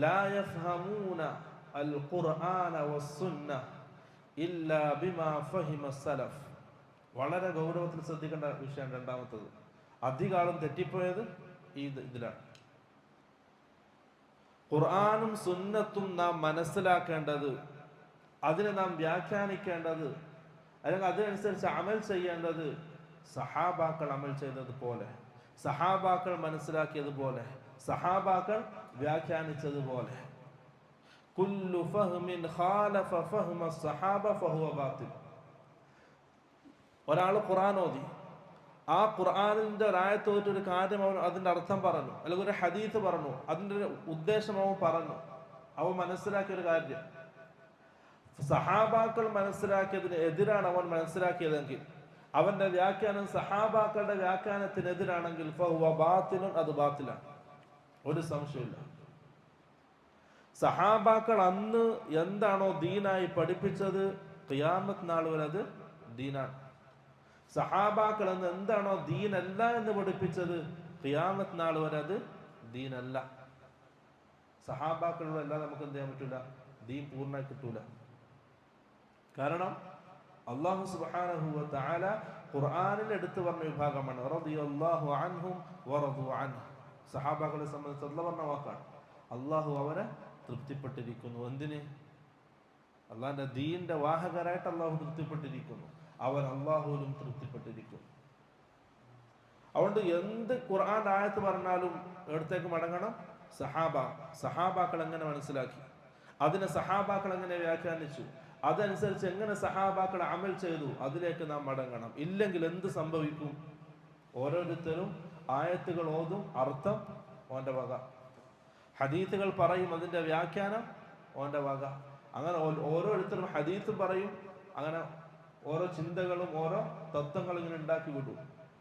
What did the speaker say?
ലാ യഫ്ഹമൂന അൽ ഖുർആന വസ്സുന്ന ഇല്ലാ ബിമാ ഫഹിമ സലഫ്. വളരെ ഗൗരവത്തിൽ ശ്രദ്ധിക്കേണ്ട വിഷയം രണ്ടാമത്തത്. അധികാലം തെറ്റിപ്പോയത് ഇതിലാണ്. ഖുർആനും സുന്നത്തും നാം മനസ്സിലാക്കേണ്ടത്, അതിനെ നാം വ്യാഖ്യാനിക്കേണ്ടത്, അല്ലെങ്കിൽ അതിനനുസരിച്ച് അമൽ ചെയ്യേണ്ടത് സഹാബാക്കൾ അമൽ ചെയ്തതുപോലെ, സഹാബാക്കൾ മനസ്സിലാക്കിയതുപോലെ, സഹാബാക്കൾ വ്യാഖ്യാനിച്ചതുപോലെ. കുല്ലു ഫഹ്മിൻ ഖാലഫ ഫഹ്മ സഹാബ ഫഹുവ ബാത്തിൽ. ഒരാൾ ഖുർആൻ ഓതി, ആ ഖുർആനിന്റെ ഒരായത്തോട്ട് ഒരു കാര്യം അവൻ അതിന്റെ അർത്ഥം പറഞ്ഞു, അല്ലെങ്കിൽ ഒരു ഹദീസ് പറഞ്ഞു, അതിന്റെ ഒരു ഉദ്ദേശം അവൻ പറഞ്ഞു, അവൻ മനസ്സിലാക്കിയ ഒരു കാര്യം സഹാബാക്കൾ മനസ്സിലാക്കിയതിന് എതിരാണ് അവൻ മനസ്സിലാക്കിയതെങ്കിൽ, അവന്റെ വ്യാഖ്യാനം സഹാബാക്കളുടെ വ്യാഖ്യാനത്തിനെതിരാണെങ്കിൽ ഫഹുവ ബാത്തിലുൻ, അത് ബാത്തിലാണ്, ഒരു സംശയമില്ല. സഹാബാക്കൾ അന്ന് എന്താണോ ദീനായി പഠിപ്പിച്ചത്, ഖിയാമത്ത് നാൾ വരെ അത് ദീനാണ്. സഹാബാക്കൾ എന്ന് എന്താണോ ദീനല്ല എന്ന് പഠിപ്പിച്ചത്, ഖിയാമത്ത് നാൾ വരെ അത് ദീനല്ല. സഹാബാക്കളെല്ലാം നമുക്ക് എന്ത് ചെയ്യാൻ പറ്റൂല, ദീൻ പൂർണ്ണമായി കിട്ടൂല. കാരണം അല്ലാഹു സുബ്ഹാനഹു വ തആല ഖുർആനിൽ എടുത്തു പറഞ്ഞ വിഭാഗമാണ് റളിയല്ലാഹു അൻഹും വറദു അൻഹു. സഹാബാക്കളെ സംബന്ധിച്ച് അല്ലാഹു പറഞ്ഞ വാക്കാണ്, അല്ലാഹു അവരെ തൃപ്തിപ്പെട്ടിരിക്കുന്നു. എന്തിന്? അള്ളാഹിന്റെ ദീനിന്റെ വാഹകരായിട്ട് അല്ലാഹു തൃപ്തിപ്പെട്ടിരിക്കുന്നു, അവർ അല്ലാഹുവിലും തൃപ്തിപ്പെട്ടിരിക്കുന്നു. അതുകൊണ്ട് എന്ത് ഖുർആൻ ആയത്ത് പറഞ്ഞാലും എടുത്തേക്ക് മടങ്ങണം. സഹാബാക്കൾ എങ്ങനെ മനസ്സിലാക്കി, അതിനെ സഹാബാക്കൾ എങ്ങനെ വ്യാഖ്യാനിച്ചു, അതനുസരിച്ച് എങ്ങനെ സഹാബാക്കൾ അമൽ ചെയ്തു, അതിലേക്ക് നാം മടങ്ങണം. ഇല്ലെങ്കിൽ എന്ത് സംഭവിക്കും? ഓരോരുത്തരും ആയത്തുകൾ ഓതും, അർത്ഥം ഓന്റെ വക, ഹദീത്തുകൾ പറയും, അതിന്റെ വ്യാഖ്യാനം ഓന്റെ വക. അങ്ങനെ ഓരോരുത്തരും ഹദീത്ത് പറയും, അങ്ങനെ ഓരോ ചിന്തകളും ഓരോ തത്വങ്ങളും ഇങ്ങനെ ഉണ്ടാക്കി വിടും.